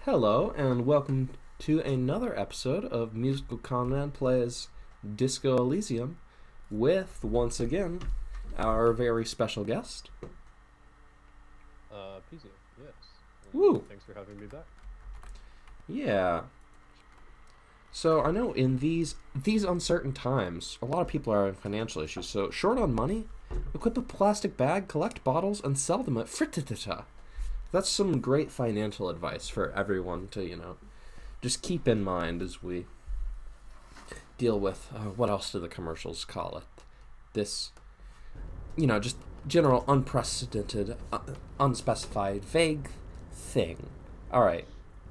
Hello, and welcome to another episode of MusicalConman Plays Disco Elysium with, once again, our very special guest. PZ, yes. Woo! Thanks for having me back. Yeah. So, I know in these uncertain times, a lot of people are in financial issues, so short on money, equip a plastic bag, collect bottles, and sell them at Frittata. That's some great financial advice for everyone to, just keep in mind as we deal with, what else do the commercials call it? This, just general unprecedented, unspecified, vague thing. Alright,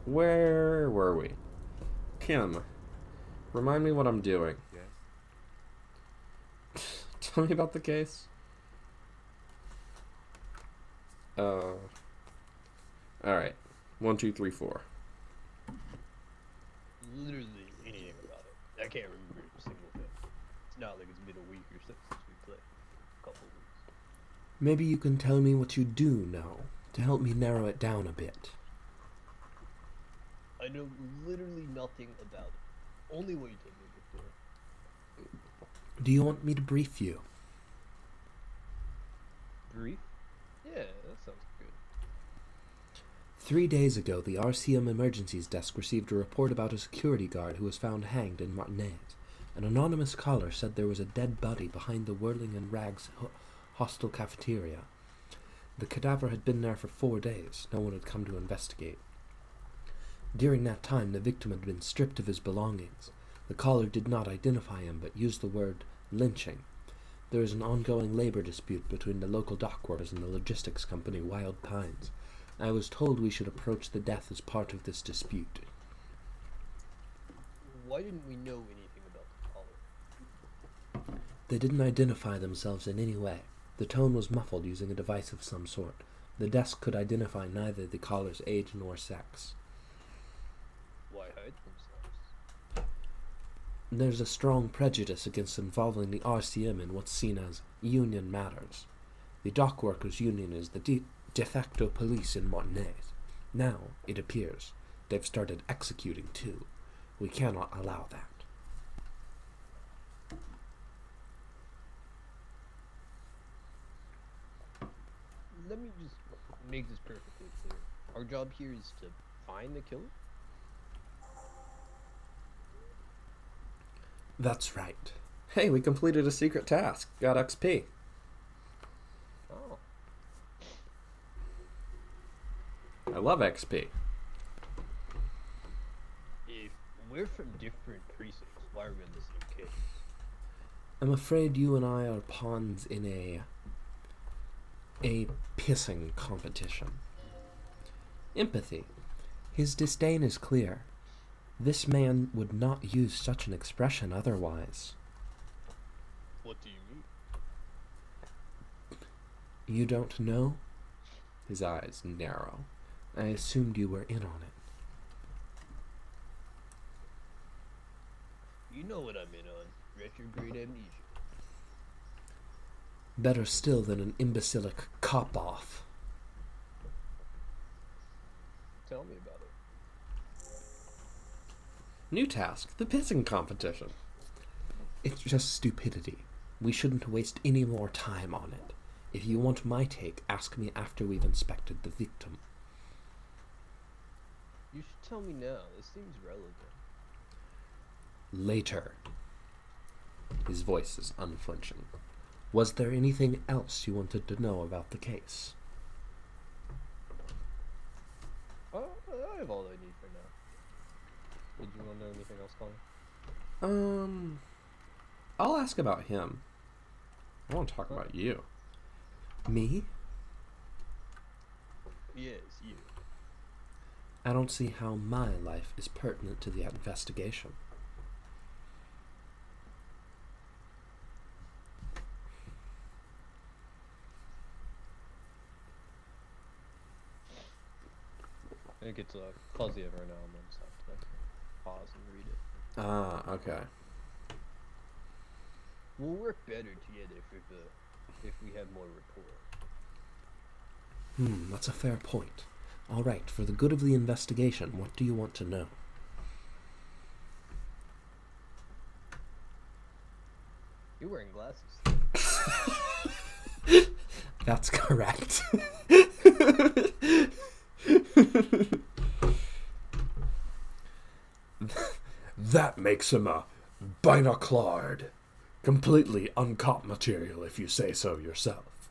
where were we? Kim, remind me what I'm doing. Yes. Tell me about the case. Alright. 1, 2, 3, 4. Literally anything about it. I can't remember a single thing. It's not like it's been a week or so since we played. A couple weeks. Maybe you can tell me what you do know to help me narrow it down a bit. I know literally nothing about it. Only what you told me before. Do you want me to brief you? Brief? Yeah, that sounds good. 3 days ago, the RCM Emergencies Desk received a report about a security guard who was found hanged in Martinez. An anonymous caller said there was a dead body behind the Whirling and Rags hostel cafeteria. The cadaver had been there for 4 days. No one had come to investigate. During that time, the victim had been stripped of his belongings. The caller did not identify him, but used the word lynching. There is an ongoing labor dispute between the local dock workers and the logistics company Wild Pines. I was told we should approach the death as part of this dispute. Why didn't we know anything about the caller? They didn't identify themselves in any way. The tone was muffled using a device of some sort. The desk could identify neither the caller's age nor sex. Why hide themselves? There's a strong prejudice against involving the RCM in what's seen as union matters. The dock workers' union is the de facto police in Martinez. Now, it appears, they've started executing too. We cannot allow that. Let me just make this perfectly clear. Our job here is to find the killer? That's right. Hey, we completed a secret task. Got XP. Oh. I love XP. If we're from different precincts, why are we in the same case? I'm afraid you and I are pawns in a pissing competition. Empathy. His disdain is clear. This man would not use such an expression otherwise. What do you mean? You don't know? His eyes narrow. I assumed you were in on it. You know what I'm in on. Retrograde amnesia. Better still than an imbecilic cop-off. Tell me about it. New task, the pissing competition. It's just stupidity. We shouldn't waste any more time on it. If you want my take, ask me after we've inspected the victim. You should tell me now. This seems relevant. Later. His voice is unflinching. Was there anything else you wanted to know about the case? I have all I need for now. Did you want to know anything else, Colin? I'll ask about him. I want to talk about you. Me? Yes, you. I don't see how my life is pertinent to the investigation. I think it's fuzzy every now and then, so I have to pause and read it. Ah, okay. We'll work better together if we have more rapport. That's a fair point. All right, for the good of the investigation, what do you want to know? You're wearing glasses. That's correct. That makes him a binoclard. Completely uncaught material, if you say so yourself.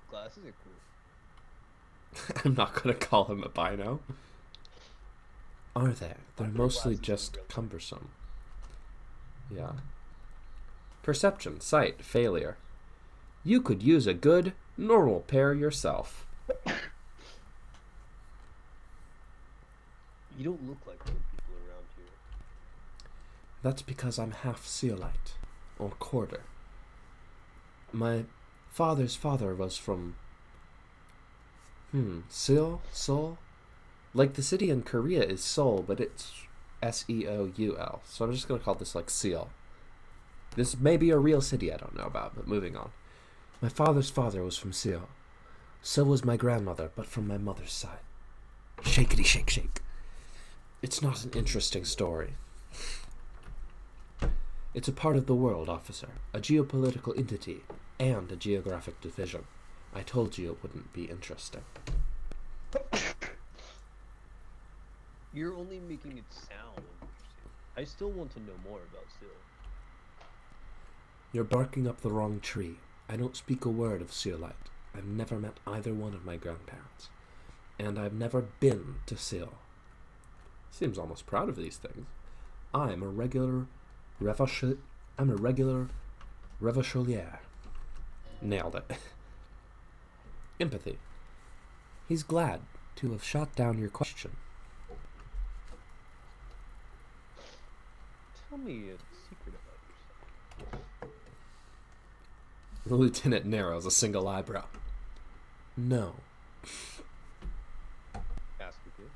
Glasses are cool. I'm not going to call him a bino. Are they? They're mostly glasses just are real. cumbersome. Yeah. Perception, sight, failure. You could use a good, normal pair yourself. You don't look like old people around here. That's because I'm half Seolite, or quarter. My father's father was from... Seoul? Like the city in Korea is Seoul, but it's Seoul. So I'm just going to call this like Seoul. This may be a real city I don't know about, but moving on. My father's father was from Seoul. So was my grandmother, but from my mother's side. Shakety shake shake. It's not an interesting story. It's a part of the world, officer. A geopolitical entity, and a geographic division. I told you it wouldn't be interesting. You're only making it sound interesting. I still want to know more about Seal. You're barking up the wrong tree. I don't speak a word of Seolite. I've never met either one of my grandparents. And I've never been to Seoul. Seems almost proud of these things. I'm a regular revacholier. Nailed it. Empathy. He's glad to have shot down your question. Tell me a secret about yourself. The lieutenant narrows a single eyebrow. No. Ask again.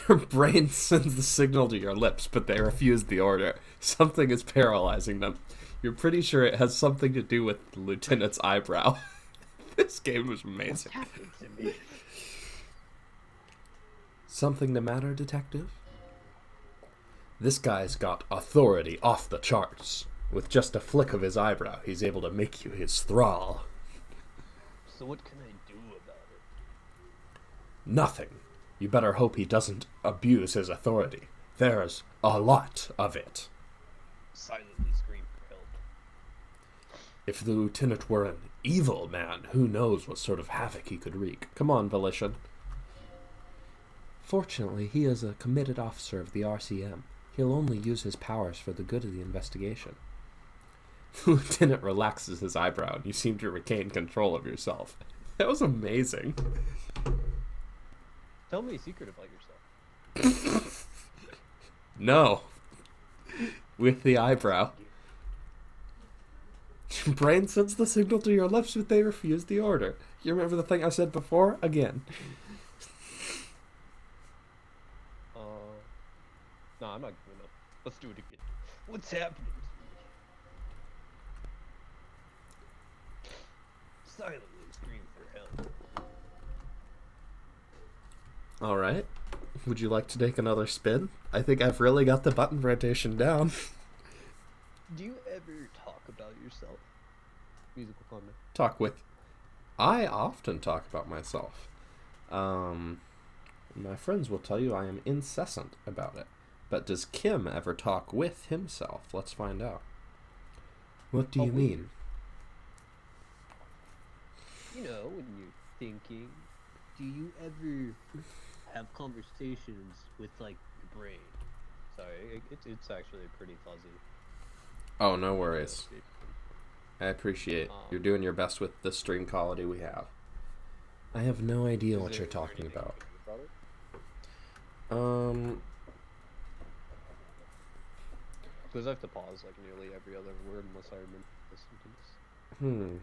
Your brain sends the signal to your lips, but they refuse the order. Something is paralyzing them. You're pretty sure it has something to do with the lieutenant's eyebrow. This game was amazing. What's happening to me? Something the matter, detective? This guy's got authority off the charts. With just a flick of his eyebrow, he's able to make you his thrall. So what can I do about it? Nothing. You better hope he doesn't abuse his authority. There's a lot of it. Silently scream for help. If the lieutenant were an evil man, who knows what sort of havoc he could wreak. Come on, Volition. Fortunately, he is a committed officer of the RCM. He'll only use his powers for the good of the investigation. The lieutenant relaxes his eyebrow, and you seem to regain control of yourself. That was amazing. Tell me a secret about yourself. No. With the eyebrow. Your brain sends the signal to your lips, but they refuse the order. You remember the thing I said before? Again. No, I'm not giving up. Let's do it again. What's happening to me? Silently scream for help. Alright. Would you like to take another spin? I think I've really got the button rotation down. Do you ever talk about yourself? MusicalConman. Talk with... I often talk about myself. My friends will tell you I am incessant about it. But does Kim ever talk with himself? Let's find out. What do you mean? You know, when you're thinking, do you ever have conversations with, like, your brain? Sorry, it's actually pretty fuzzy. Oh, no worries. I appreciate you're doing your best with the stream quality we have. I have no idea what you're talking about. Because I have to pause like nearly every other word unless I remember the sentence.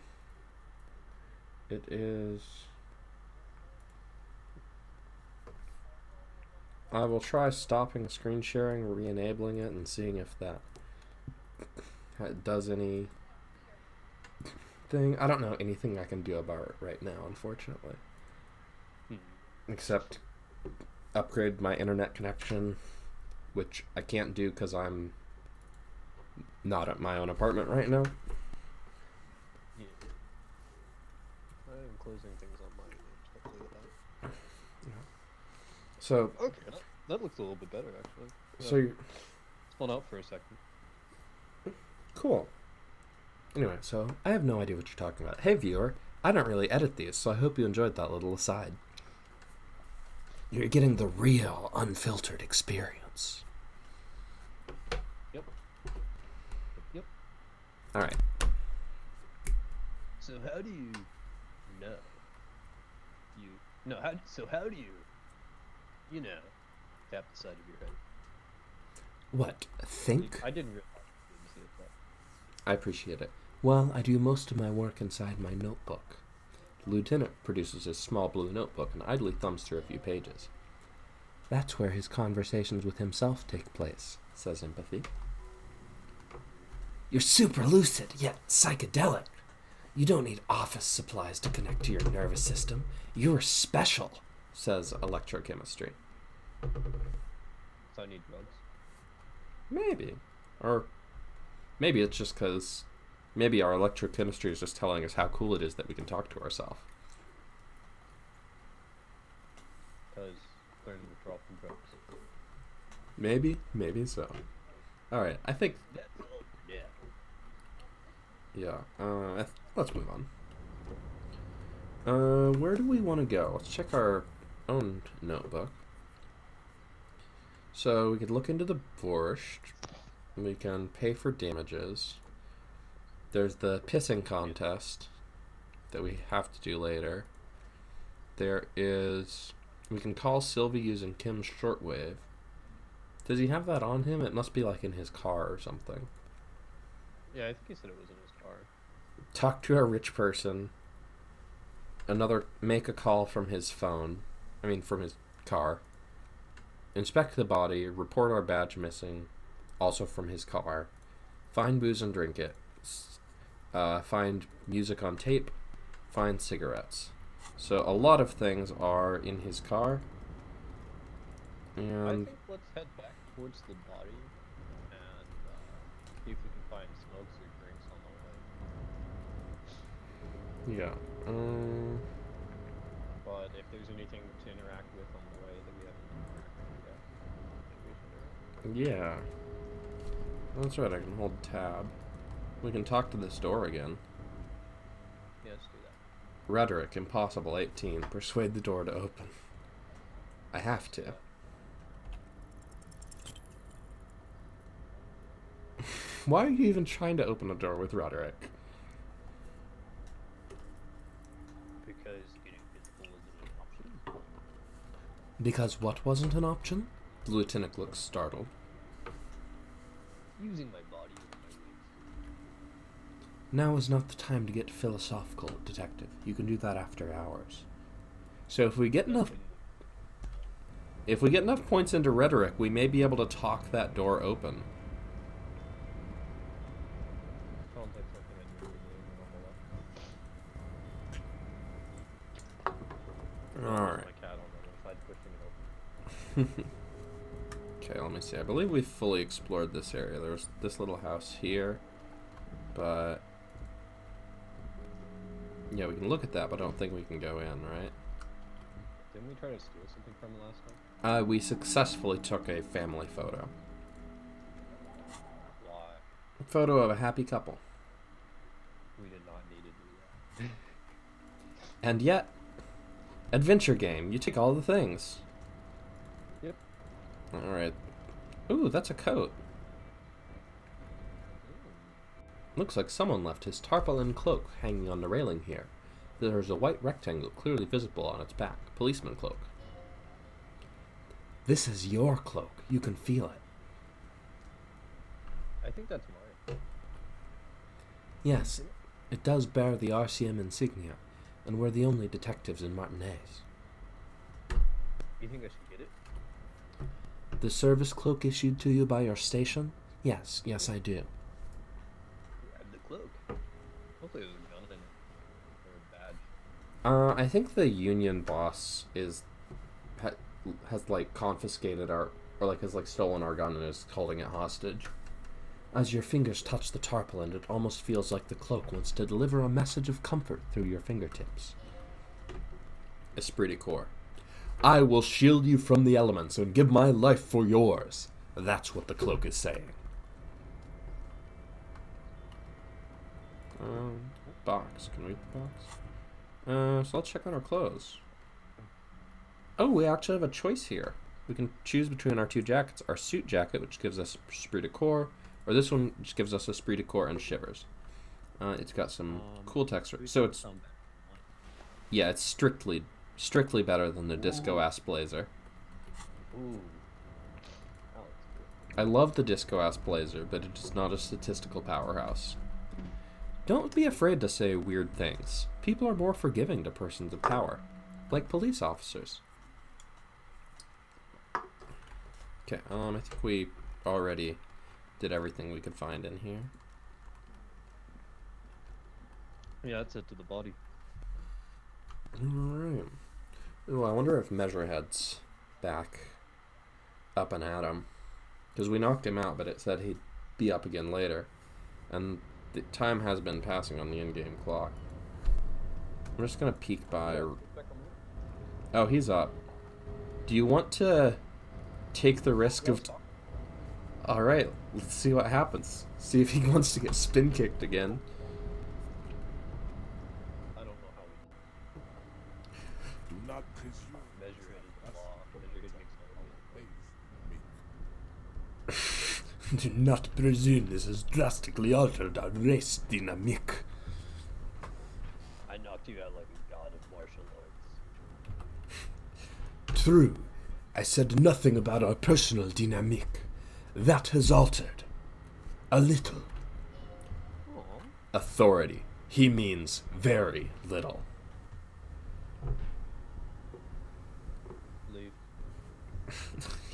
It is... I will try stopping screen sharing, re-enabling it, and seeing if that does any thing. I don't know anything I can do about it right now, unfortunately. except upgrade my internet connection, which I can't do because I'm not at my own apartment right now. Yeah. I'm closing things on my end, hopefully with that. So, Okay, that looks a little bit better, actually. so you're, Spun out for a second. cool. Anyway, so I have no idea what you're talking about. Hey, viewer, I don't really edit these, so I hope you enjoyed that little aside. You're getting the real, unfiltered experience. Yep. Yep. All right. So how do you know? How do you know, tap the side of your head? What? Think? I didn't realize you didn't see it, but I appreciate it. Well, I do most of my work inside my notebook. The lieutenant produces his small blue notebook and idly thumbs through a few pages. That's where his conversations with himself take place, says Empathy. You're super lucid, yet psychedelic. You don't need office supplies to connect to your nervous system. You're special, says Electrochemistry. so I need drugs. Maybe. Or maybe it's just because maybe our electrochemistry is just telling us how cool it is that we can talk to ourselves. Because learning to withdraw from drugs. Maybe so. Alright, I think... Yeah. Let's move on. Where do we want to go? Let's check our own notebook. So we could look into the borscht. We can pay for damages. There's the pissing contest that we have to do later. There is... We can call Sylvie using Kim's shortwave. Does he have that on him? It must be like in his car or something. Yeah, I think he said it was in his car. Talk to a rich person. Make a call from his phone. From his car. Inspect the body. Report our badge missing. Also from his car. Find booze and drink it. Find music on tape. Find cigarettes. So a lot of things are in his car. And I think let's head back towards the body and see if we can find smokes or drinks on the way. yeah. But if there's anything to interact with on the way that we haven't interacted with yet, maybe we should Yeah. That's right, I can hold tab. We can talk to this door again. Yeah, let's do that. Rhetoric, impossible, 18. Persuade the door to open. I have to. Why are you even trying to open a door with rhetoric? Because getting physical isn't an option. Because what wasn't an option? The lieutenant looks startled. Using my body with my wings. Now is not the time to get philosophical, detective. You can do that after hours. So if we get enough points into rhetoric, we may be able to talk that door open. Sounds like something I do in normal life. Alright. My cat on the other side pushing it open. Okay, let me see. I believe we've fully explored this area. There's this little house here, but yeah, we can look at that, but I don't think we can go in, right? Didn't we try to steal something from last time? We successfully took a family photo. Why? A photo of a happy couple. We did not need to do that. And yet, adventure game. You take all the things. Yep. Alright. Ooh, that's a coat. Looks like someone left his tarpaulin cloak hanging on the railing here. There's a white rectangle clearly visible on its back. Policeman cloak. This is your cloak. You can feel it. I think that's mine. Yes, it does bear the RCM insignia, and we're the only detectives in Martinez. You think I should get it? The service cloak issued to you by your station? Yes, I do. Grab the cloak. Hopefully there's a gun in it. Or a badge. I think the union boss is has like confiscated our, or like has like stolen our gun and is holding it hostage. As your fingers touch the tarpaulin, it almost feels like the cloak wants to deliver a message of comfort through your fingertips. Esprit de corps. I will shield you from the elements and give my life for yours. That's what the cloak is saying. Box. Can we read the box? So let's check out our clothes. Oh, we actually have a choice here. We can choose between our two jackets. Our suit jacket, which gives us esprit de corps, or this one, which gives us esprit de corps and shivers. It's got some cool texture. So it's, yeah, it's strictly better than the disco-ass blazer. Ooh. I love the disco-ass blazer, but it is not a statistical powerhouse. Don't be afraid to say weird things. People are more forgiving to persons of power, like police officers. Okay, I think we already did everything we could find in here. Yeah, that's it to the body. Alright. Ooh, I wonder if Measurehead's back up and at him. Because we knocked him out, but it said he'd be up again later. And the time has been passing on the in-game clock. I'm just gonna peek by. Oh, he's up. Do you want to take the risk of... Alright, let's see what happens. See if he wants to get spin kicked again. I don't know how we do. Not presume. Measurehead is the law. Measurehead makes no Ways Do not presume this has drastically altered our race dynamic. I knocked you out like a god of martial arts. True. I said nothing about our personal dynamic. That has altered. A little. Aww. Authority. He means very little. Leave.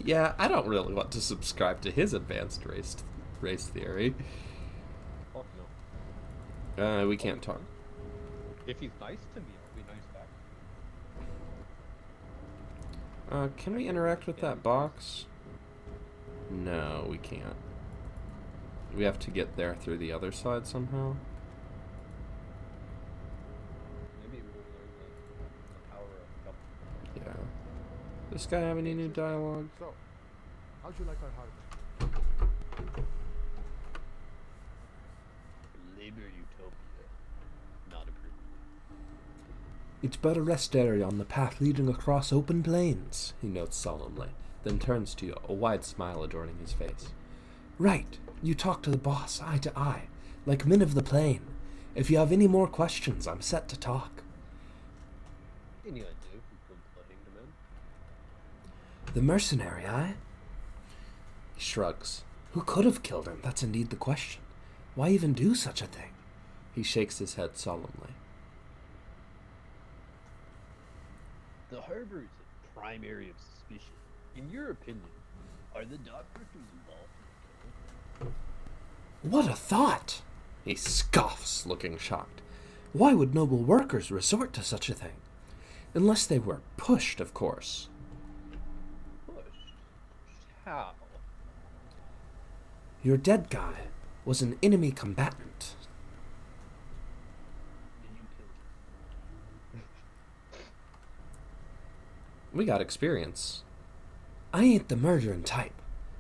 Yeah, I don't really want to subscribe to his advanced race theory. Fuck no. We can't talk. If he's nice to me, I'll be nice back. Can we interact with that box? No, we can't. We have to get there through the other side somehow. Maybe we'll learn the power of couple. Yeah. This guy have any new dialogue? So, how'd you like our harbor? Labor utopia. Not approved. It's but a rest area on the path leading across open plains, he notes solemnly, then turns to you, a wide smile adorning his face. Right, you talk to the boss eye to eye, like men of the plain. If you have any more questions, I'm set to talk. Any idea who killed the men? The mercenary, aye? He shrugs. Who could have killed him? That's indeed the question. Why even do such a thing? He shakes his head solemnly. The harbor is a prime area of suspicion. In your opinion, are the dock workers involved in the killing? What a thought! He scoffs, looking shocked. Why would noble workers resort to such a thing? Unless they were pushed, of course. Pushed? How? Your dead guy was an enemy combatant. Did you kill him? We got experience. I ain't the murdering type,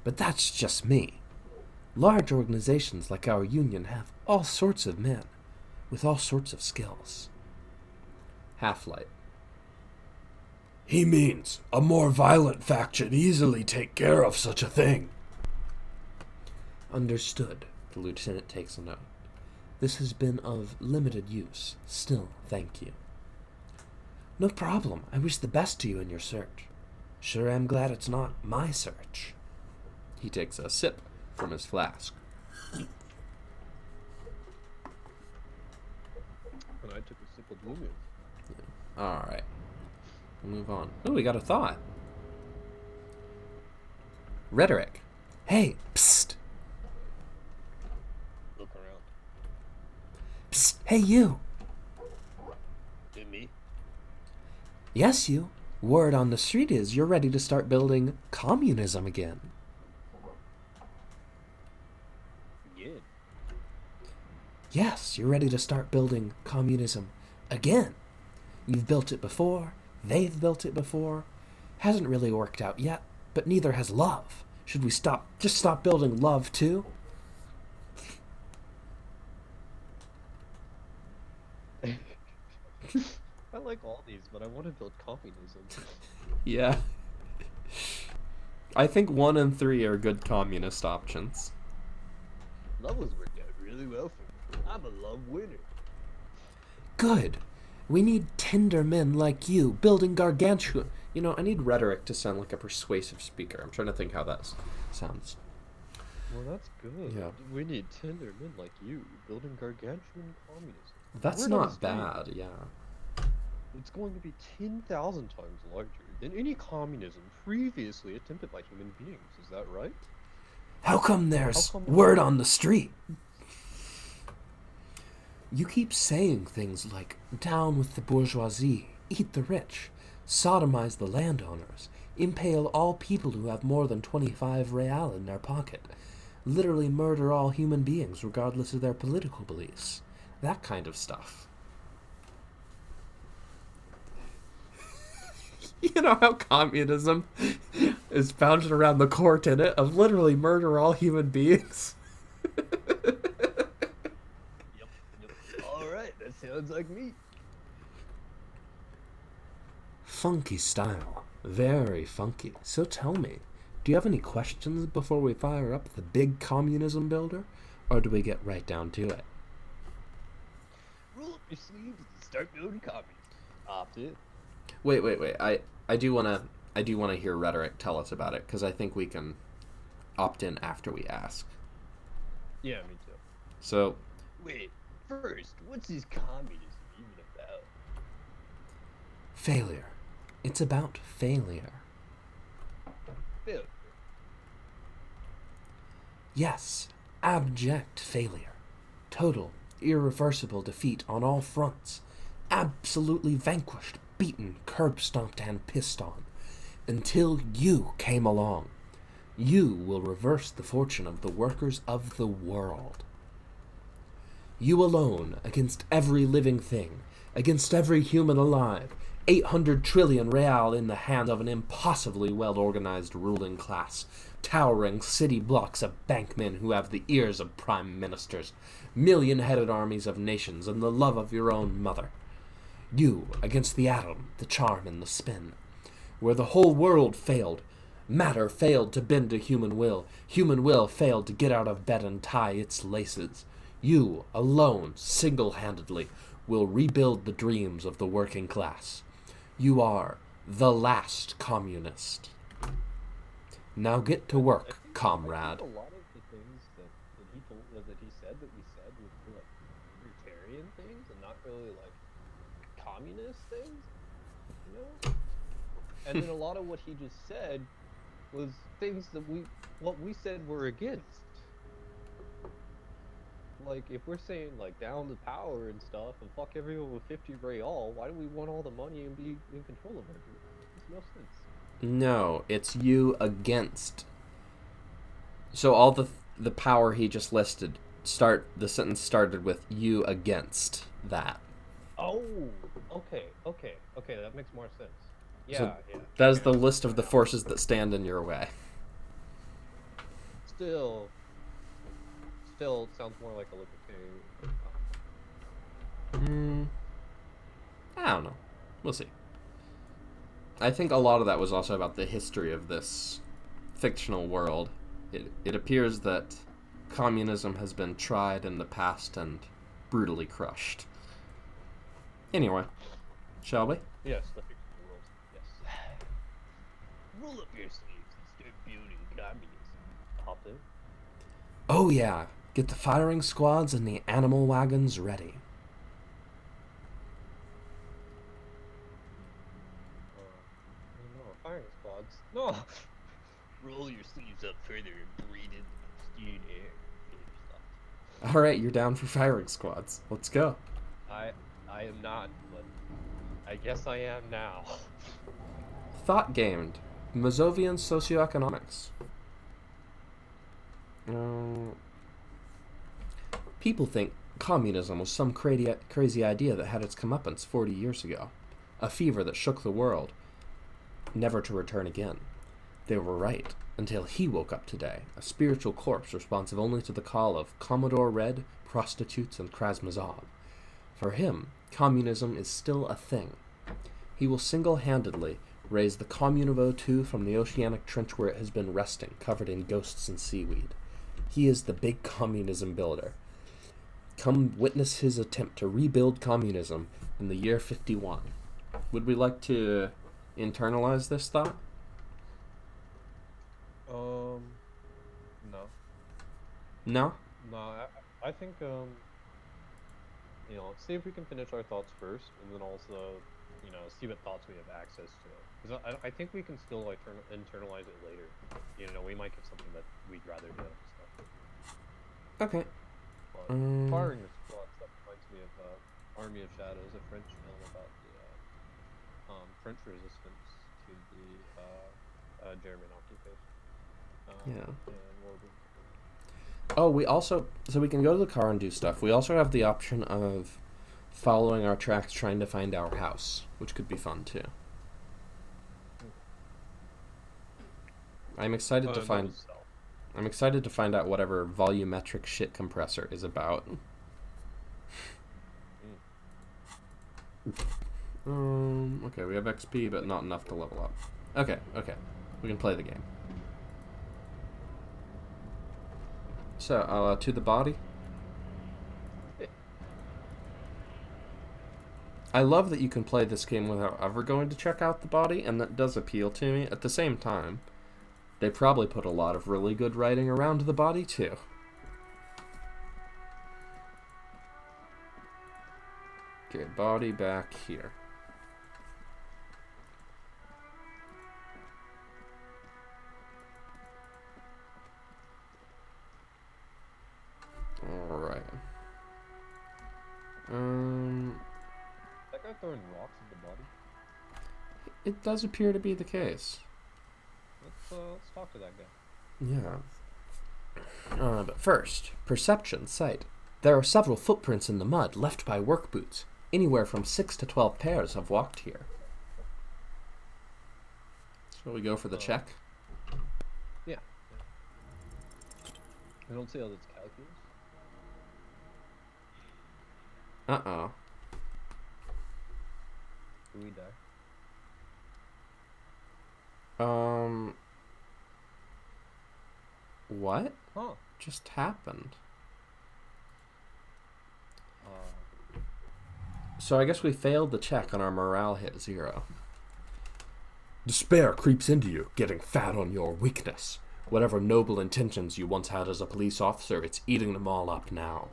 but that's just me. Large organizations like our union have all sorts of men, with all sorts of skills. Half-Light. He means a more violent faction easily take care of such a thing. Understood. The lieutenant takes a note. This has been of limited use. Still, thank you. No problem. I wish the best to you in your search. Sure am glad it's not my search. He takes a sip from his flask. And I took a sip of Blue Moon. Alright. We'll move on. Oh, we got a thought. Rhetoric. Hey, psst. Look around. Psst. Hey, you. To me? Yes, you. Word on the street is you're ready to start building communism again. Again. Yes, you're ready to start building communism again. You've built it before, they've built it before. Hasn't really worked out yet, but neither has love. Should we just stop building love too? I like all these, but I want to build communism. Yeah. I think 1 and 3 are good communist options. Love has worked out really well for me. I'm a love winner. Good. We need tender men like you, building gargantuan... You know, I need rhetoric to sound like a persuasive speaker. I'm trying to think how that sounds. Well, that's good. Yeah. We need tender men like you, building gargantuan communism. That's Word on not the street. bad, yeah. It's going to be 10,000 times larger than any communism previously attempted by human beings. Is that right? How come there's How come- word on the street? You keep saying things like, down with the bourgeoisie, eat the rich, sodomize the landowners, impale all people who have more than 25 real in their pocket, literally murder all human beings regardless of their political beliefs. That kind of stuff. You know how communism is founded around the core tenet of literally murder all human beings? Yep. Alright, that sounds like me. Funky style. Very funky. So tell me, do you have any questions before we fire up the big communism builder? Or do we get right down to it? Roll up your sleeves and start building communism. Opt in. Wait. I do wanna hear rhetoric tell us about it, because I think we can opt in after we ask. Yeah, me too. So, Wait, first, what's this communism even about? failure. It's about failure. Failure. Yes, abject failure. Total, irreversible defeat on all fronts. Absolutely vanquished, beaten, curb-stomped, and pissed on. Until you came along. You will reverse the fortune of the workers of the world. You alone, against every living thing, against every human alive, 800 trillion real in the hands of an impossibly well-organized ruling class, towering city blocks of bankmen who have the ears of prime ministers, million-headed armies of nations, and the love of your own mother. You against the atom, the charm, and the spin. Where the whole world failed, matter failed to bend to human will failed to get out of bed and tie its laces. You, alone, single-handedly, will rebuild the dreams of the working class. You are the last communist. Now get to work, comrade. I think a lot of the things that he said that we said were like libertarian things and not really like communist things, you know? And then a lot of what he just said was things that what we said we're against. Like, if we're saying, like, down the power and stuff, and fuck everyone with 50 real, why do we want all the money and be in control of everything? Makes no sense. No, it's you against. So all the power he just listed, the sentence started with you against that. Oh, okay, that makes more sense. Yeah, So yeah. that is the list of the forces that stand in your way. Still sounds more like a libertarian. I don't know. We'll see. I think a lot of that was also about the history of this fictional world. It appears that communism has been tried in the past and brutally crushed. Anyway, shall we? Yes, the fictional world. Yes. Roll up your sleeves and start building communism. Hop in. Oh yeah, get the firing squads and the animal wagons ready. No, firing squads. No! Roll your sleeves up further and breathe in the pristine air. Get your stuff. Alright, you're down for firing squads. Let's go. I am not, but I guess I am now. Thought gained. Mazovian socioeconomics. People think communism was some crazy idea that had its comeuppance 40 years ago. A fever that shook the world, never to return again. They were right, until he woke up today, a spiritual corpse responsive only to the call of Commodore Red, prostitutes, and Krasnozov. For him, communism is still a thing. He will single-handedly raise the Commune of O2 from the oceanic trench where it has been resting, covered in ghosts and seaweed. He is the big communism builder. Come witness his attempt to rebuild communism in the year 51. Would we like to internalize this thought? No. No? No, I think, see if we can finish our thoughts first, and then also, see what thoughts we have access to. Because I think we can still, like, internalize it later. We might get something that we'd rather do. So. Okay. But firing the squad stuff reminds me of Army of Shadows, a French film about the French resistance to the German occupation. Yeah. And World War II. Oh, so we can go to the car and do stuff. We also have the option of following our tracks trying to find our house, which could be fun too. I'm excited to find out whatever volumetric shit compressor is about. Okay, we have XP, but not enough to level up. Okay, we can play the game. So, to the body. I love that you can play this game without ever going to check out the body, and that does appeal to me. At the same time, they probably put a lot of really good writing around the body, too. Okay, body back here. Alright. That guy throwing rocks at the body? It does appear to be the case. Let's talk to that guy. Yeah. But first, perception, sight. There are several footprints in the mud left by work boots. Anywhere from 6 to 12 pairs have walked here. So we go for the check. Yeah. I don't see how that's calculus. Uh-oh. Do we die? What? Huh. Just happened? So I guess we failed the check on our morale hit 0. Despair creeps into you, getting fat on your weakness. Whatever noble intentions you once had as a police officer, it's eating them all up now.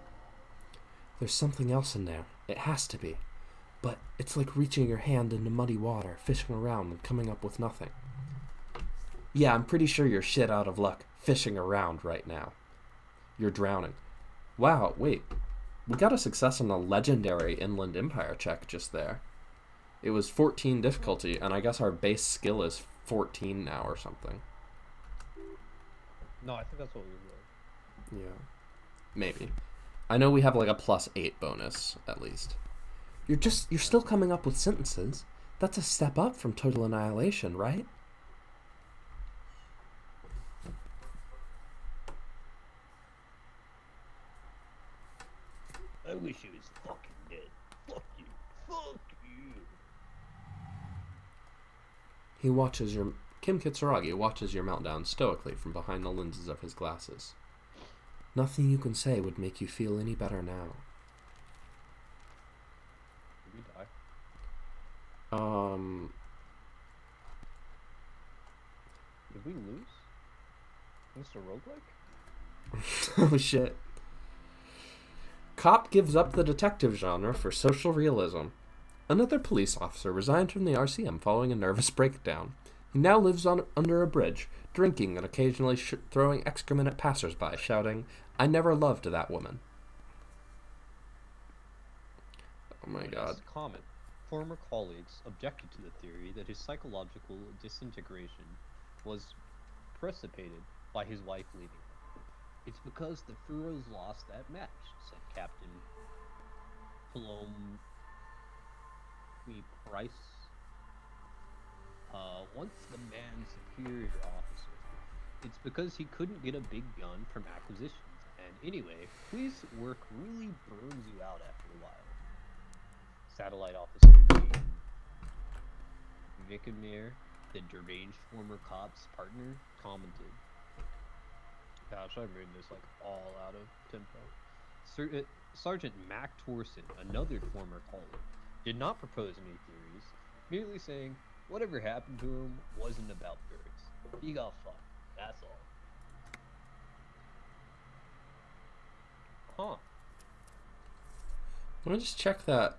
There's something else in there. It has to be. But it's like reaching your hand into muddy water, fishing around and coming up with nothing. Yeah, I'm pretty sure you're shit out of luck fishing around right now. You're drowning. Wow, wait. We got a success on a legendary Inland Empire check just there. It was 14 difficulty, and I guess our base skill is 14 now or something. No, I think that's what we were. Yeah. Maybe. I know we have like a +8 bonus, at least. You're still coming up with sentences. That's a step up from total annihilation, right? I wish he was fucking dead. Fuck you. Fuck you. Kim Kitsuragi watches your meltdown stoically from behind the lenses of his glasses. Nothing you can say would make you feel any better now. Did we die? Did we lose? Mr. Roguelike? Oh shit. Cop gives up the detective genre for social realism. Another police officer resigned from the RCM following a nervous breakdown. He now lives under a bridge, drinking and occasionally throwing excrement at passersby, shouting, "I never loved that woman." Oh my god. Common. former colleagues objected to the theory that his psychological disintegration was precipitated by his wife leaving him. It's because the Furos lost that match, said Captain Palome Price. Once the man's superior officer. It's because he couldn't get a big gun from acquisitions. And anyway, police work really burns you out after a while. Satellite officer Gene Vicamere, the deranged former cop's partner, commented. Gosh, I'm reading this like all out of tempo. Sergeant Mac Torson, another former colleague, did not propose any theories, merely saying whatever happened to him wasn't about birds. He got fucked. That's all. Huh. Let me just check that.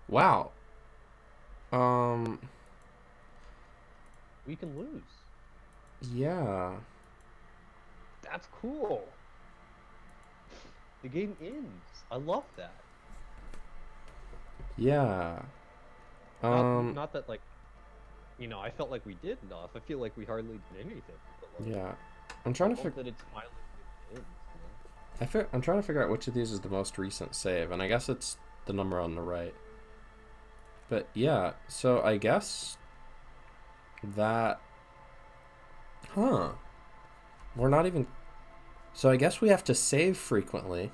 Wow. We can lose. Yeah. That's cool. The game ends. I love that. Yeah. Not that, like, you know, I felt like we did enough. I feel like we hardly did anything. But, like, Yeah. I'm trying to I hope figure. that it's finally ends. You know? I'm trying to figure out which of these is the most recent save, and I guess it's the number on the right. But yeah, so I guess that. Huh. We're not even. So I guess we have to save frequently,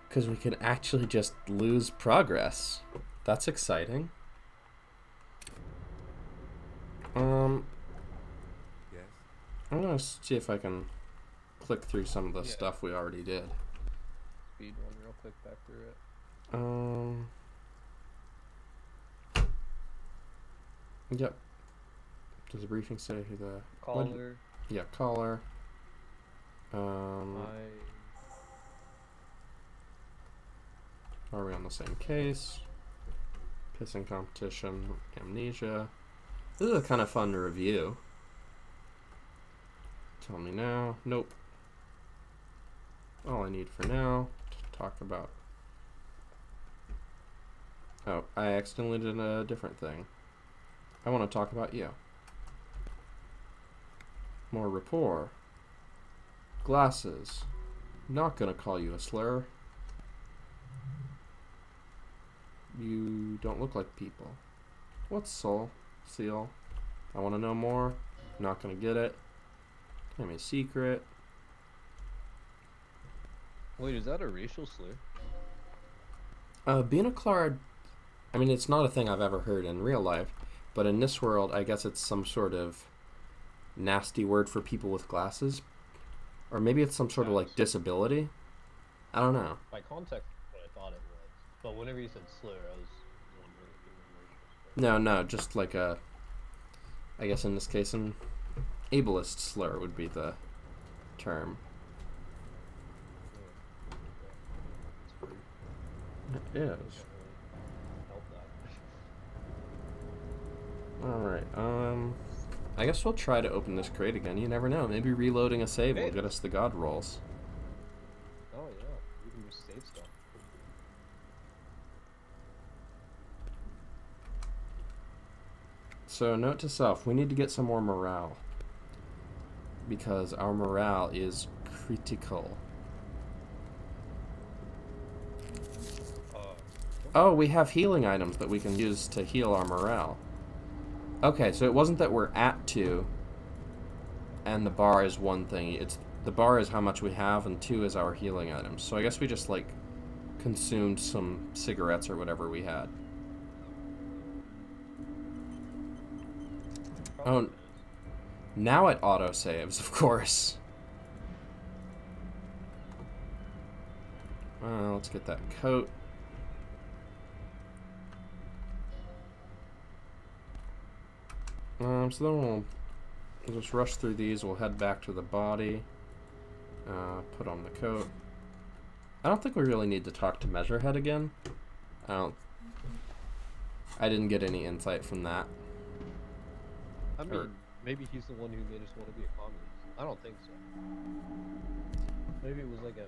because we can actually just lose progress. That's exciting. Yes. I'm gonna see if I can click through some of the Yeah. stuff we already did. Speed one real quick back through it. Yep. Does the briefing say who the Caller. Yeah, caller. Are we on the same case? Pissing competition, amnesia. This is a kind of fun review. Tell me now. Nope. All I need for now to talk about. Oh, I accidentally did a different thing. I want to talk about you. More rapport. Glasses. Not gonna call you a slur. You don't look like people. What's soul? Seal. I want to know more. Not gonna get it. Tell me a secret. Wait, is that a racial slur? Being a Claude, I mean, it's not a thing I've ever heard in real life, but in this world, I guess it's some sort of nasty word for people with glasses. Or maybe it's some sort of like disability. I don't know. By context, what I thought it was. But whenever you said slur, I was wondering if it was racial slur. No, just like a, I guess in this case, an ableist slur would be the term. It is. Help that. Alright, I guess we'll try to open this crate again. You never know. Maybe reloading a save will get us the god rolls. Oh yeah, you can just save stuff. So, note to self, we need to get some more morale. Because our morale is critical. Oh, we have healing items that we can use to heal our morale. Okay, so it wasn't that we're at 2, and the bar is one thing. It's the bar is how much we have, and 2 is our healing items. So I guess we just, like, consumed some cigarettes or whatever we had. Oh, now it auto-saves, of course. Let's get that coat. So then we'll just rush through these. We'll head back to the body. Put on the coat. I don't think we really need to talk to Measurehead again. I didn't get any insight from that. I mean, maybe he's the one who made us want to be a communist. I don't think so. Maybe it was like a,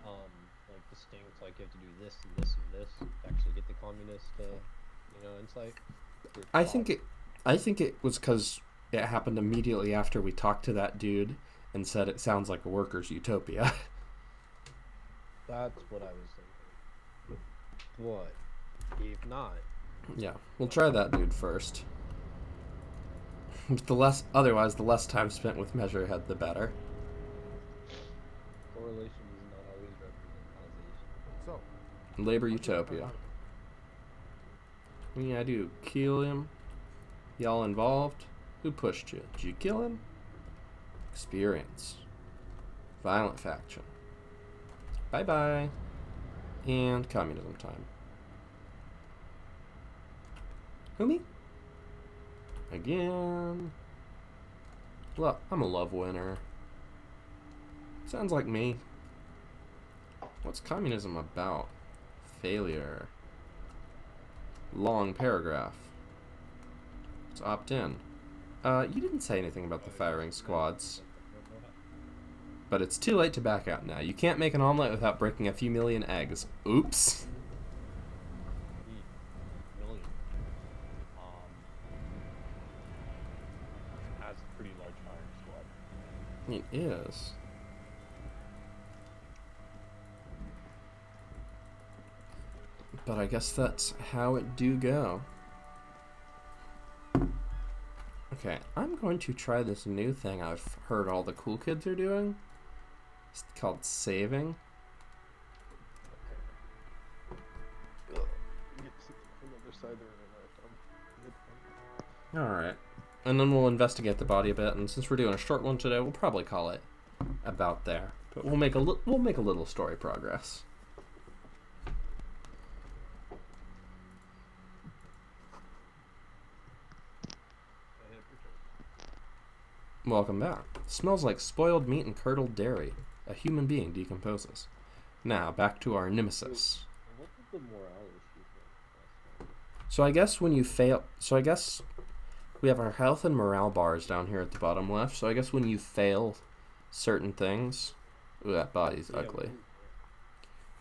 like the distinct, like you have to do this and this and this to actually get the communist, insight. I think it was because it happened immediately after we talked to that dude and said it sounds like a worker's utopia. That's what I was thinking. But if not, Yeah, we'll try that dude first. Otherwise, the less time spent with Measurehead, the better. correlation does not always represent causation. So, Labor how'd you like our utopia. holiday? Yeah, I do. Kill him. Y'all involved? Who pushed you? Did you kill him? Experience. Violent faction. Bye-bye. And communism time. Who, me? Again. Look, I'm a love winner. Sounds like me. What's communism about? Failure. Long paragraph. Let's opt in. You didn't say anything about the firing squads. But it's too late to back out now. You can't make an omelet without breaking a few million eggs. Oops. Million. Has a pretty large firing squad. It is. But I guess that's how it do go. Okay, I'm going to try this new thing I've heard all the cool kids are doing. It's called saving. Alright. And then we'll investigate the body a bit, and since we're doing a short one today, we'll probably call it about there. But we'll make a little story progress. Welcome back. Smells like spoiled meat and curdled dairy. A human being decomposes. Now, back to our nemesis. What did the morale issue think? So I guess when you fail... So I guess we have our health and morale bars down here at the bottom left. So I guess when you fail certain things... Ooh, that body's ugly.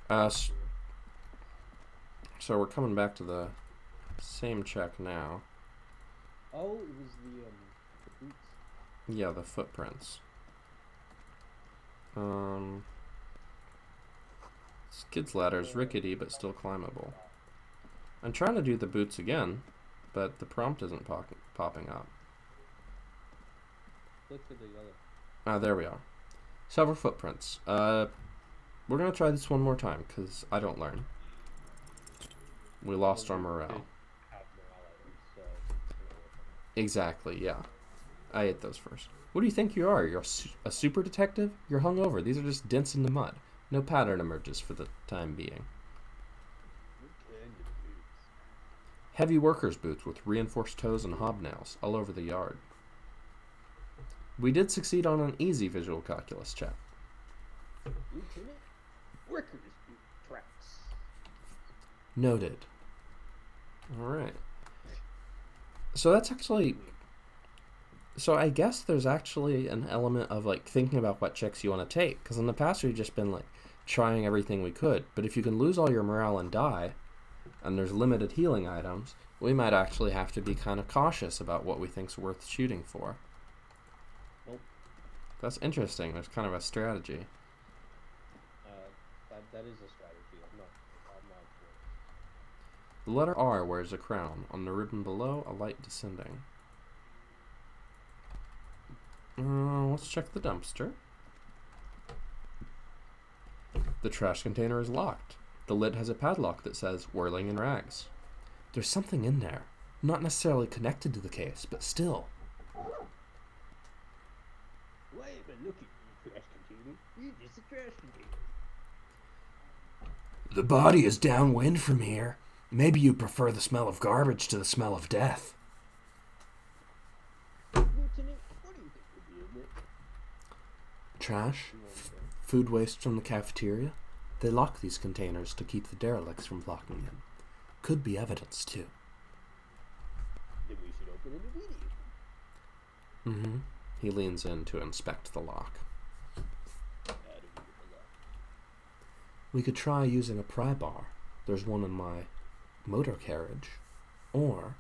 So we're coming back to the same check now. Oh, it was the boots. Yeah, the footprints. Skid's ladder is rickety but still climbable. I'm trying to do the boots again, but the prompt isn't popping up. Look to the yellow. Ah, there we are. Several footprints. We're gonna try this one more time, because I don't learn. We lost our morale. Exactly, yeah. I ate those first. What do you think you are? You're a super detective? You're hungover. These are just dents in the mud. No pattern emerges for the time being. Heavy workers' boots with reinforced toes and hobnails all over the yard. We did succeed on an easy visual calculus check. Lieutenant, workers boot tracks. Noted. Alright. So that's actually... So I guess there's actually an element of, like, thinking about what checks you want to take. Because in the past we've just been, like, trying everything we could. But if you can lose all your morale and die, and there's limited healing items, we might actually have to be kind of cautious about what we think's worth shooting for. Nope. That's interesting. There's kind of a strategy. That is a strategy. I'm not for it. The letter R wears a crown. On the ribbon below, a light descending. Let's check the dumpster. The trash container is locked. The lid has a padlock that says "Whirling in Rags." There's something in there. Not necessarily connected to the case, but still. Why am I looking at you, trash container? You're just a trash container. The body is downwind from here. Maybe you prefer the smell of garbage to the smell of death. Lieutenant, what do you think would be in it? Trash? Food waste from the cafeteria? They lock these containers to keep the derelicts from flocking in. Could be evidence, too. Then we should open it immediately. Mm-hmm. He leans in to inspect the lock. We could try using a pry bar. There's one in my motor carriage. Or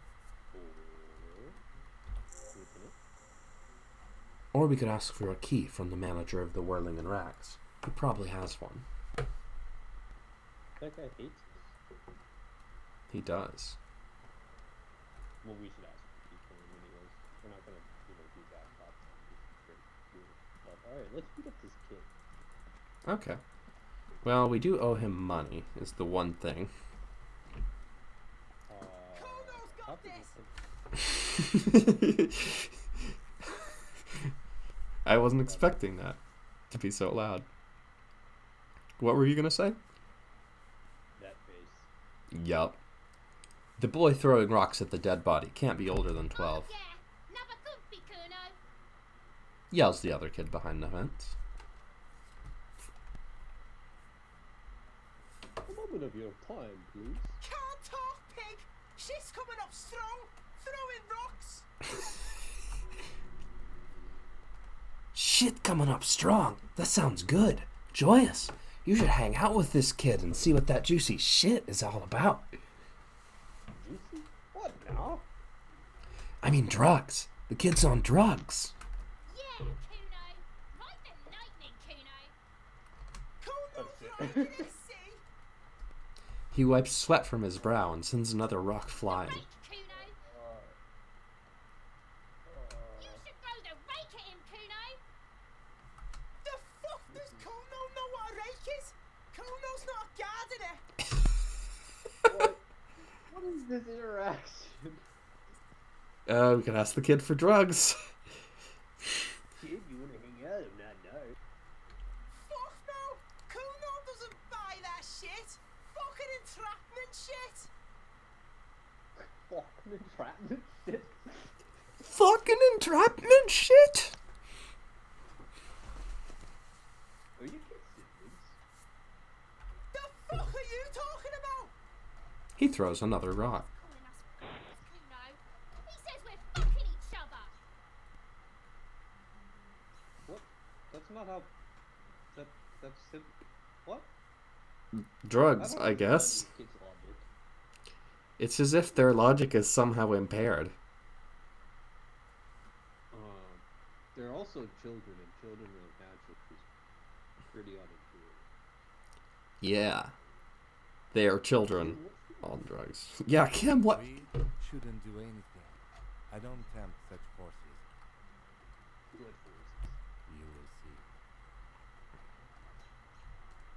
we could ask for a key from the manager of the Whirling in Rags. He probably has one. That guy hates us. He does. Well, we should ask for the key from him anyways. We're not gonna, do that. But alright, let's beat up this kid. Okay. Well, we do owe him money, is the one thing. Kono's got this! I wasn't expecting that to be so loud. What were you gonna say? That face. Yup. The boy throwing rocks at the dead body can't be older than 12. Oh, yeah, never could be, Kuno. Yells the other kid behind the fence. A moment of your time, please. Can't talk, pig. She's coming up strong, throwing rocks. Shit coming up strong. That sounds good. Joyous. You should hang out with this kid and see what that juicy shit is all about. Juicy? What now? I mean drugs. The kid's on drugs. Yeah, Kuno. Right the lightning, Kuno. Kuno's That's right it. in his sea. He wipes sweat from his brow and sends another rock flying. Rake, Kuno. You should throw the rake at him, Kuno. The fuck does Kuno know what a rake is? Kuno's not a gardener. What is this interaction? We can ask the kid for drugs. Kid, you wanna hang out? I'm not nice. Fuck no. Kuno doesn't buy that shit. Fucking entrapment shit. Fucking entrapment shit. Fucking entrapment shit? Are you kids siblings? The fuck are you talking about? He throws another rock. Calling us Kuno. He says we're fucking each other. What? That's not how. That's it. What? Drugs, don't I guess. understand these kids' logic. It's as if their logic is somehow impaired. They're also children, and children are naturally pretty unintuitive. Yeah. They are children on drugs. Yeah, Kim, what? We shouldn't do anything. I don't tempt such forces. Good forces. You will see.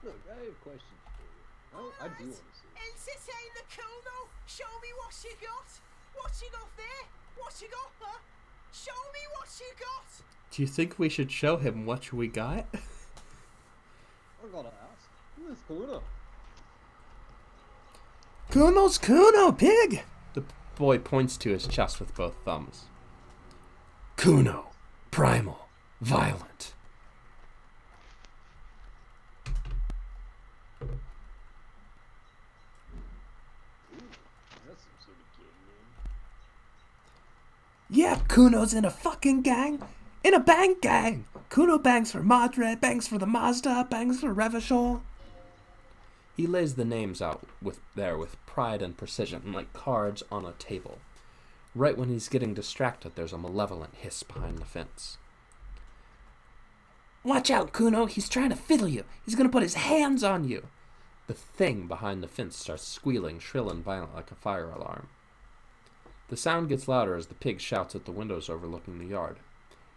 Look, I have questions for you. I do want to see. Entertain the Kuno. Show me what you got. What you got there? What you got, huh? Show me what you got. Do you think we should show him what we got? I gotta ask. Who is Kuno? Kuno's Kuno, pig! The boy points to his chest with both thumbs. Kuno, primal, violent. That's some sort of gang name. Yeah, Kuno's in a fucking gang. In a bang gang. Kuno bangs for Madre, bangs for the Mazda, bangs for Revachol. He lays the names out with pride and precision, like cards on a table. Right when he's getting distracted, there's a malevolent hiss behind the fence. Watch out, Kuno. He's trying to fiddle you. He's going to put his hands on you. The thing behind the fence starts squealing shrill and violent like a fire alarm. The sound gets louder as the pig shouts at the windows overlooking the yard.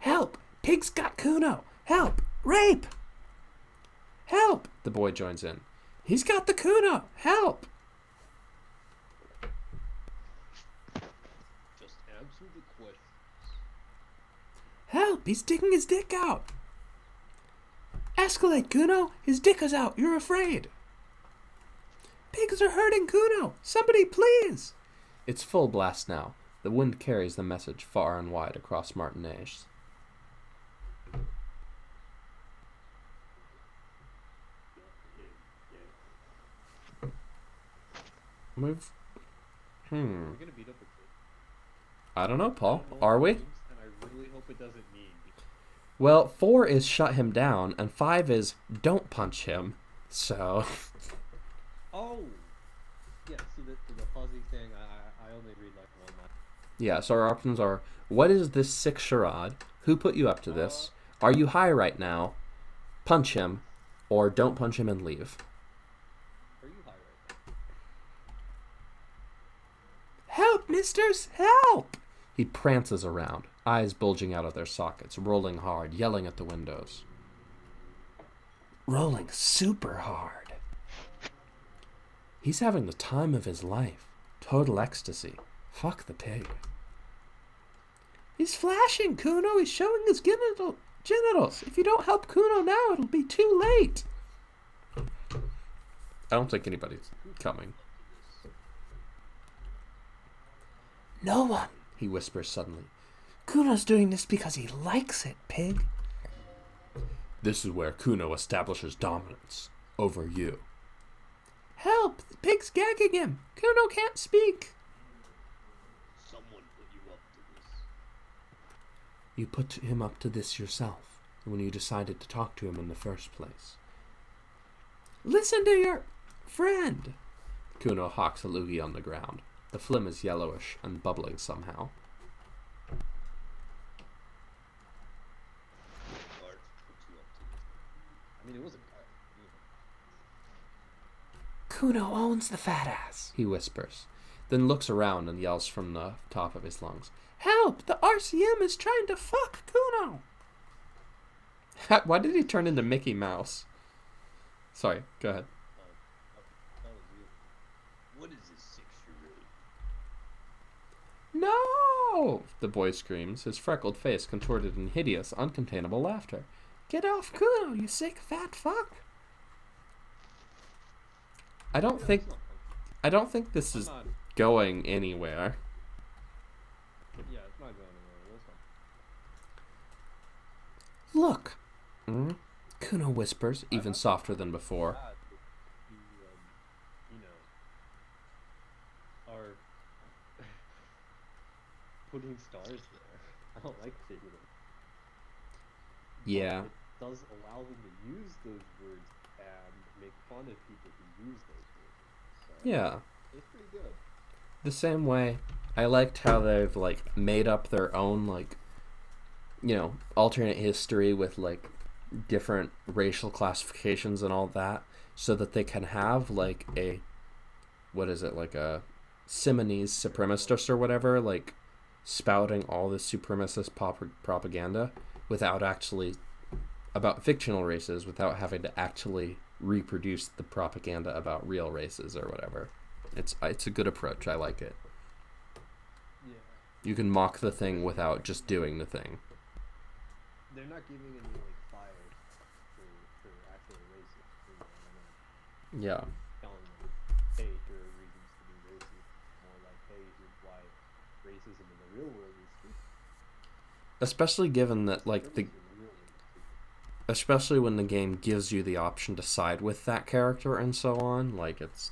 Help! Pig's got Kuno! Help! Rape! Help! The boy joins in. He's got the Kuno! Help! Just answer the questions. Help! He's sticking his dick out! Escalate, Kuno! His dick is out! You're afraid! Pigs are hurting Kuno! Somebody please! It's full blast now. The wind carries the message far and wide across Martinez. We're We're gonna beat up a kid. I don't know, Paul. I don't know Are what we? it means, and I really hope it doesn't mean. Well, 4 is shut him down, and 5 is don't punch him. So, Oh! Yeah, see the fuzzy thing, I only read like one line. Yeah, so our options are, what is this sick charade? Who put you up to this? Are you high right now? Punch him. Or don't punch him and leave. Are you high right now? Help, misters, help! He prances around, eyes bulging out of their sockets, rolling hard, yelling at the windows. Rolling super hard. He's having the time of his life. Total ecstasy. Fuck the pig. He's flashing, Kuno. He's showing his genitals. If you don't help Kuno now, it'll be too late. I don't think anybody's coming. No one, he whispers suddenly. Kuno's doing this because he likes it, pig. This is where Kuno establishes dominance over you. Help! The pig's gagging him. Kuno can't speak. Someone put you up to this. You put him up to this yourself when you decided to talk to him in the first place. Listen to your friend. Kuno hawks a loogie on the ground. The phlegm is yellowish and bubbling somehow. Bart put you up to this. I mean, it was a guy. Kuno owns the fat ass, he whispers, then looks around and yells from the top of his lungs. Help! The RCM is trying to fuck Kuno! Why did he turn into Mickey Mouse? Sorry, go ahead. That was you. What is this sick charade? No! The boy screams, his freckled face contorted in hideous, uncontainable laughter. Get off Kuno, you sick fat fuck! I don't think this is going anywhere. Yeah, it's not going anywhere. That's fine. Look! Kuno whispers, even softer than before. Glad that you are putting stars there. I don't like seeing them. Yeah. It does allow them to use those words and make fun of people who use those words. So Yeah. it's pretty good. The same way, I liked how they've, like, made up their own, like, you know, alternate history with, like, different racial classifications and all that, so that they can have, like, a, what is it, like a Simonese supremacist or whatever, like, spouting all this supremacist propaganda without actually, about fictional races, without having to actually reproduce the propaganda about real races or whatever. It's a good approach. I like it. Yeah. You can mock the thing without just doing the thing. They're not giving any like fire for actual racists. You know, they're not Yeah. telling them, hey, here are reasons to be racist. More like, hey, here's why racism in the real world is stupid. Especially given that, like, Racism in the real world is stupid. especially when the game gives you the option to side with that character and so on, like, it's,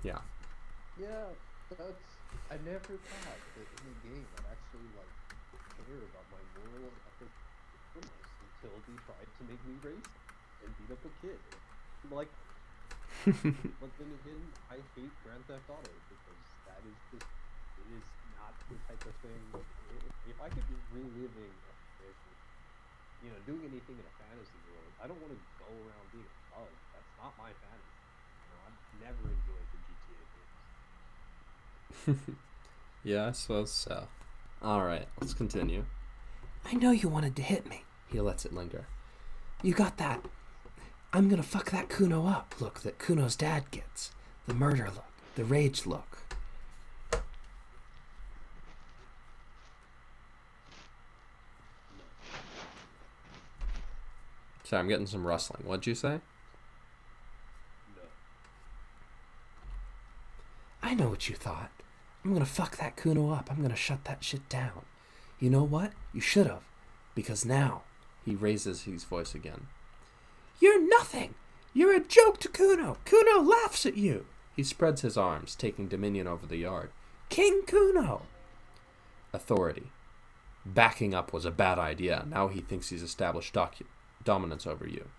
yeah. Yeah, I never thought that in the game I'd actually like care about my moral and ethic goodness until they tried to make me racist and beat up a kid. Like, but then again, I hate Grand Theft Auto because that is just, it is not the type of thing. If I could be reliving, you know, doing anything in a fantasy world, I don't want to go around being a thug. That's not my fantasy. You know, I've never enjoyed the GTA games. Yeah, I suppose so. Alright, let's continue. I know you wanted to hit me. He lets it linger. You got that. I'm gonna fuck that Kuno up look that Kuno's dad gets. The murder look. The rage look. Sorry, I'm getting some rustling. What'd you say? No. I know what you thought. I'm gonna fuck that Kuno up. I'm gonna shut that shit down. You know what? You should've. Because now, he raises his voice again. You're nothing! You're a joke to Kuno! Kuno laughs at you! He spreads his arms, taking dominion over the yard. King Kuno! Authority. Backing up was a bad idea. Now he thinks he's established dominance over you.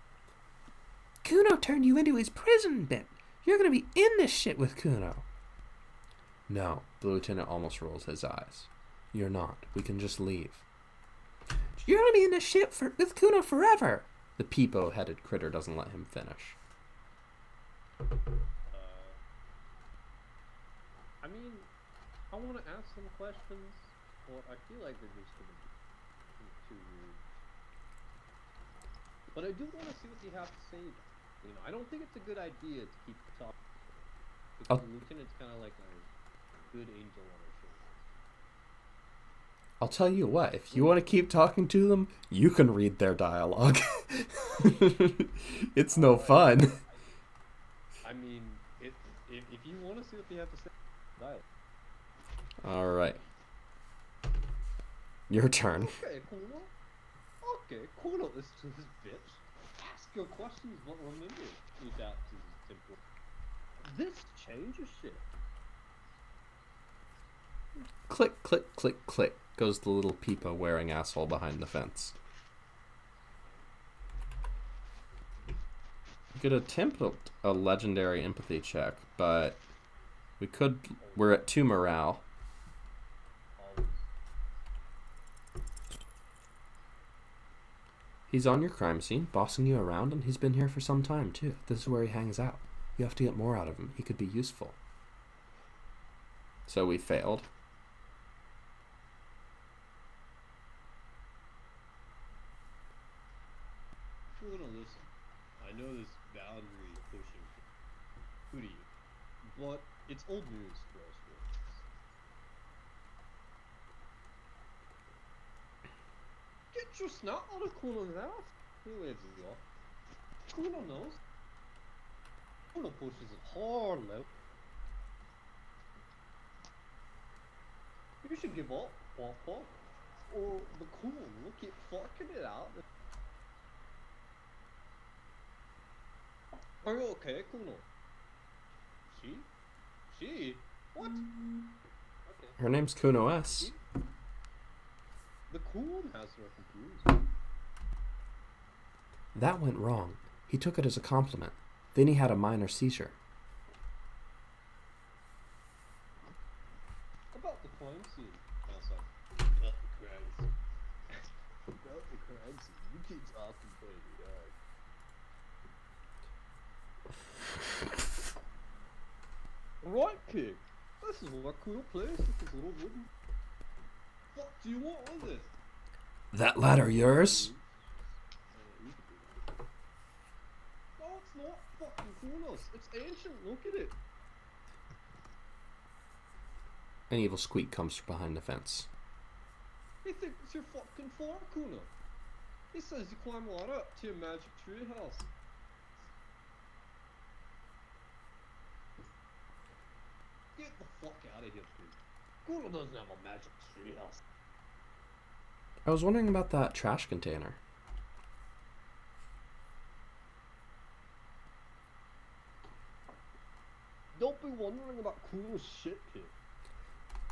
Kuno turned you into his prison bit. You're gonna be in this shit with Kuno. No, the lieutenant almost rolls his eyes. You're not. We can just leave. You're gonna be in this shit with Kuno forever. The peepo-headed critter doesn't let him finish. I mean, I want to ask some questions, but I feel like they're just going to be too rude. But I do want to see what you have to say. You know, I don't think it's a good idea to keep talking. Because the lieutenant's kind of like a good angel on our shoulder. I'll tell you what, if you want to keep talking to them, you can read their dialogue. It's no fun. I mean, if you want to see what they have to say, dial. Alright. Your turn. Okay, Kuno. Okay, Kuno, this to this bitch. Ask your questions, but remember, adapt to the temple. This changes shit. Click, click, click, click goes the little peepo wearing asshole behind the fence. We could attempt a legendary empathy check, but we're at 2 morale. He's on your crime scene, bossing you around, and he's been here for some time, too. This is where he hangs out. You have to get more out of him. He could be useful. So we failed. Kuno, listen. I know this boundary pushing who to you, but it's old news for us Williams. Get your snot out of Kuno's mouth. He waves it off. Kuno knows. Kuno pushes it hard out. You should give up, Papa, or the Kuno will keep fucking it out. Are you okay, Kuno? She? What? Okay. Her name's Kuno S. The Kuno has her confused. That went wrong. He took it as a compliment. Then he had a minor seizure. About the crime scene. Outside. About the crime scene. About the crime scene. You keep talking, buddy. Right, pig. This is what Kuno plays with his little wooden. What do you want with it? That ladder yours? No, it's not fucking Kuno's. It's ancient. Look at it. An evil squeak comes from behind the fence. He thinks it's your fucking farm, Kuno. He says you climb a ladder up to your magic tree house. Get the fuck out of here, dude. Kuno doesn't have a magic tree house. I was wondering about that trash container. Don't be wondering about Kuno's shit, kid.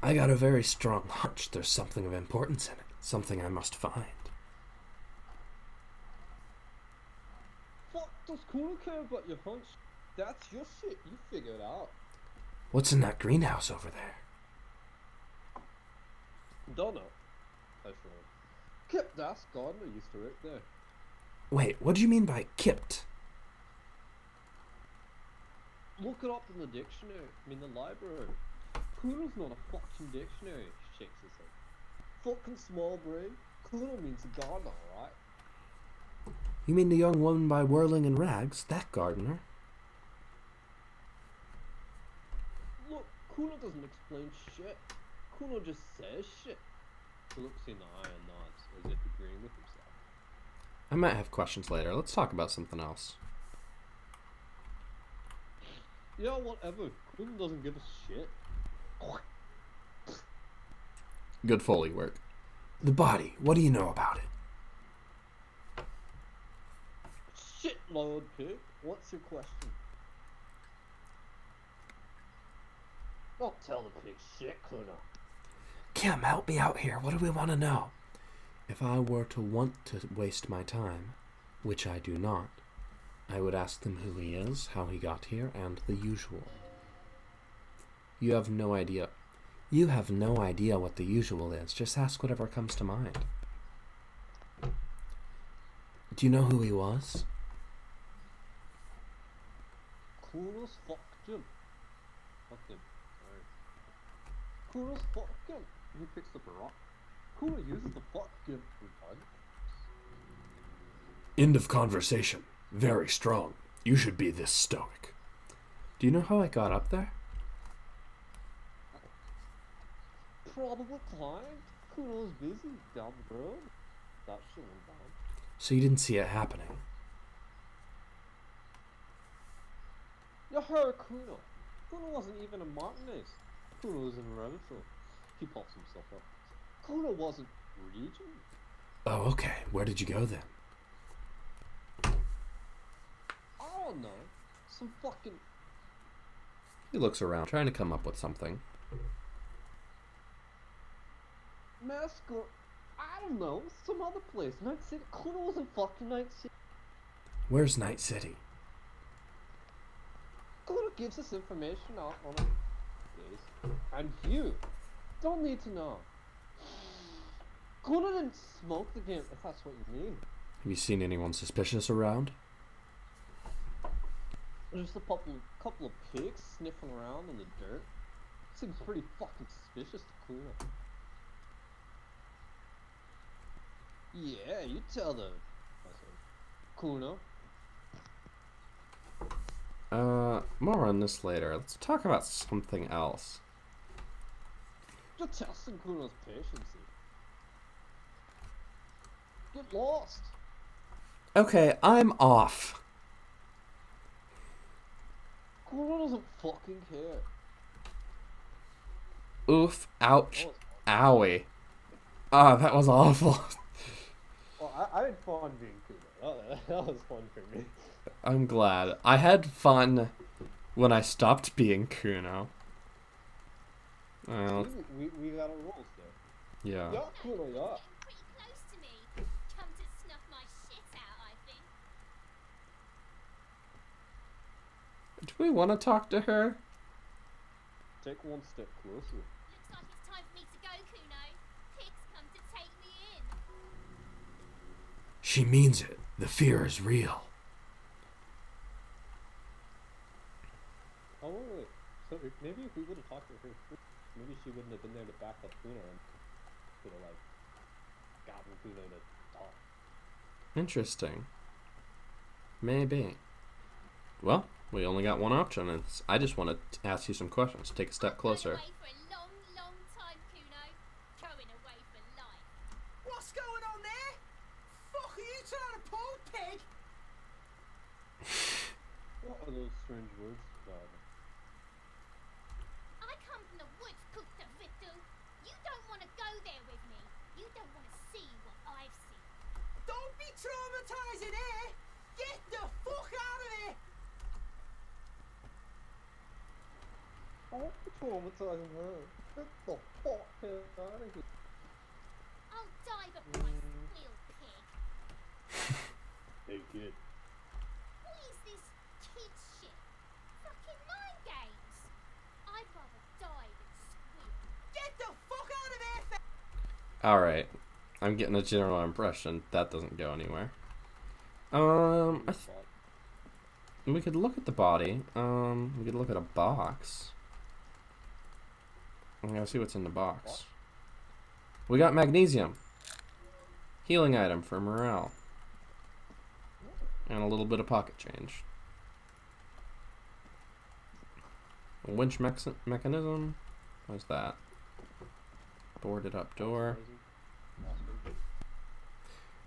I got a very strong hunch there's something of importance in it. Something I must find. Fuck, does Kuno care about your hunch? That's your shit. You figure it out. What's in that greenhouse over there? Don't know. That's wrong. Kip Das Gardner used to work there. Wait, what do you mean by kipped? Look it up in the dictionary. I mean, the library. Kuno's not a fucking dictionary. Shakes his head. Fucking small brain. Kuno means a gardener, right? You mean the young woman by whirling in rags? That gardener? Look, Kuno doesn't explain shit. Kuno just says shit. He looks in the eye and nods, as if agreeing with himself. I might have questions later. Let's talk about something else. Yeah, whatever. Kuno doesn't give a shit. Good Foley work. The body, what do you know about it? Shit, Lord Pig. What's your question? Don't tell the pig shit, Kuno. Kim, help me out here. What do we want to know? If I were to want to waste my time, which I do not, I would ask them who he is, how he got here, and the usual. You have no idea. You have no idea what the usual is. Just ask whatever comes to mind. Do you know who he was? Cool as fuck, Jim. Fuck him. Sorry. Cool as fuck, Jim. He picks up a rock. Cool uses the fuck, Jim. Retarded. End of conversation. Very strong. You should be this stoic. Do you know how I got up there? Probably climbed. Kuno was busy down the road. That shit went down. So you didn't see it happening? You heard Kuno. Kuno wasn't even a Martinez. Kuno was in Renfrew. He pops himself up. Kuno wasn't Region. Oh, okay. Where did you go then? I don't know. Some fucking... He looks around, trying to come up with something. Mascot. I don't know. Some other place. Night City. Kuno wasn't fucking Night City. Where's Night City? Kuno gives us information out on days. And you don't need to know. Kuno didn't smoke the game, if that's what you mean. Have you seen anyone suspicious around? There's just a couple of pigs sniffing around in the dirt. Seems pretty fucking suspicious to Kuno. Yeah, you tell them. Kuno. More on this later. Let's talk about something else. You're testing Kuno's patience. Get lost. Okay, I'm off. Kuno doesn't fucking care. Oof, ouch, owie. Ah, that was awful. Well, I had fun being Kuno. That was fun for me. I'm glad. I had fun when I stopped being Kuno. Well, We got our roles there. yeah. Yeah, Kuno, yeah. Pretty close to me. Come to snuff my shit out, I think. Do we want to talk to her? Take one step closer. Looks like it's time for me to go, Kuno. Pigs come to take me in. She means it. The fear is real. Oh, wait. So maybe if we would have talked to her first, maybe she wouldn't have been there to back up Kuno and could have, like, gotten Kuno to talk. Interesting. Maybe. Well, we only got one option, and I just want to ask you some questions. Take a step closer. Going away for a long, long time, Kuno. Going away for life. What's going on there? Fuck are you trying to pull, pig? What are those strange words, darling? I come from the woods, cook the victual. You don't want to go there with me. You don't want to see what I've seen. Don't be traumatizing here. Get the fuck out of here. I won't be traumatizing her. Get the fuck out of here. I'll die before I squeal, pig. Hey, kid. What is this kid shit? Fucking mind games. I'd rather die than squeal. Get the fuck out of here. Alright. I'm getting a general impression that doesn't go anywhere. We could look at the body. We could look at a box. I'm gonna see what's in the box. We got magnesium. Healing item for morale. And a little bit of pocket change. A winch mechanism. What's that? Boarded up door.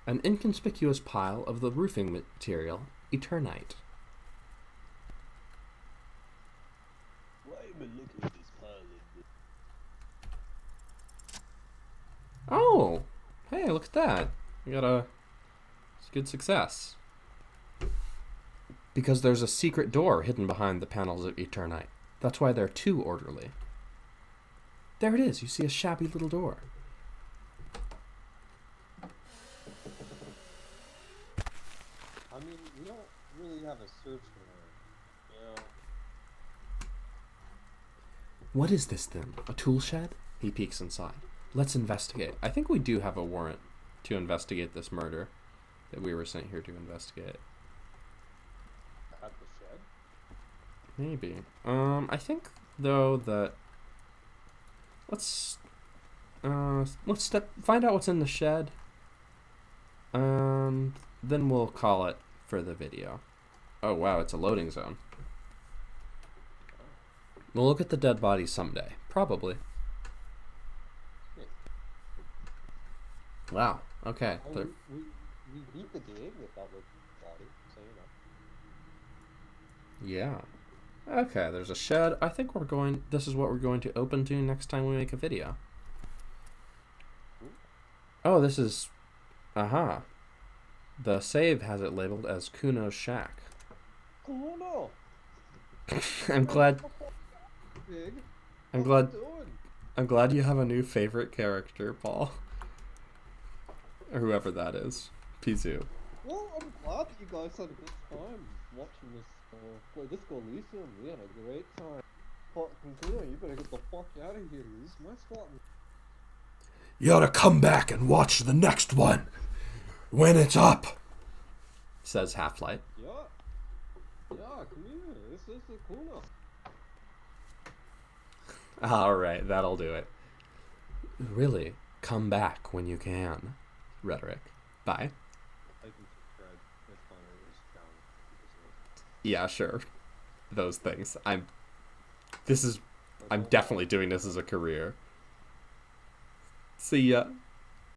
An inconspicuous pile of the roofing material, Eternite. Why am I looking at this pile of Oh! Hey, look at that. We got a good success. Because there's a secret door hidden behind the panels of Eternite. That's why they're too orderly. There it is. You see a shabby little door. I mean, really have a search warrant. You know? What is this then? A tool shed? He peeks inside. Let's investigate. I think we do have a warrant to investigate this murder that we were sent here to investigate. At the shed? Maybe. I think though that let's find out what's in the shed. Then we'll call it for the video. Oh wow, it's a loading zone. We'll look at the dead body someday, probably. Wow. Okay. Oh, we beat the game without looking at the body, so you know. Yeah. Okay, there's a shed. I think this is what we're going to open to next time we make a video. Oh, this is, aha. The save has it labeled as Kuno's shack. Kuno! I'm glad Big. I'm What glad you doing? I'm glad you have a new favorite character, Paul. Or whoever that is. Pizu. Well, I'm glad that you guys had a good time watching this Elysium. We had a great time. Fucking Kuno, you better get the fuck out of here. This is my spot. You ought to come back and watch the next one when it's up, says Half-Light. Yeah. Yeah, come here. This is the Kuno. Alright, that'll do it. Really, come back when you can. Rhetoric. Bye. I can subscribe if Connor is down. Yeah, sure. Those things. I'm definitely doing this as a career. See ya.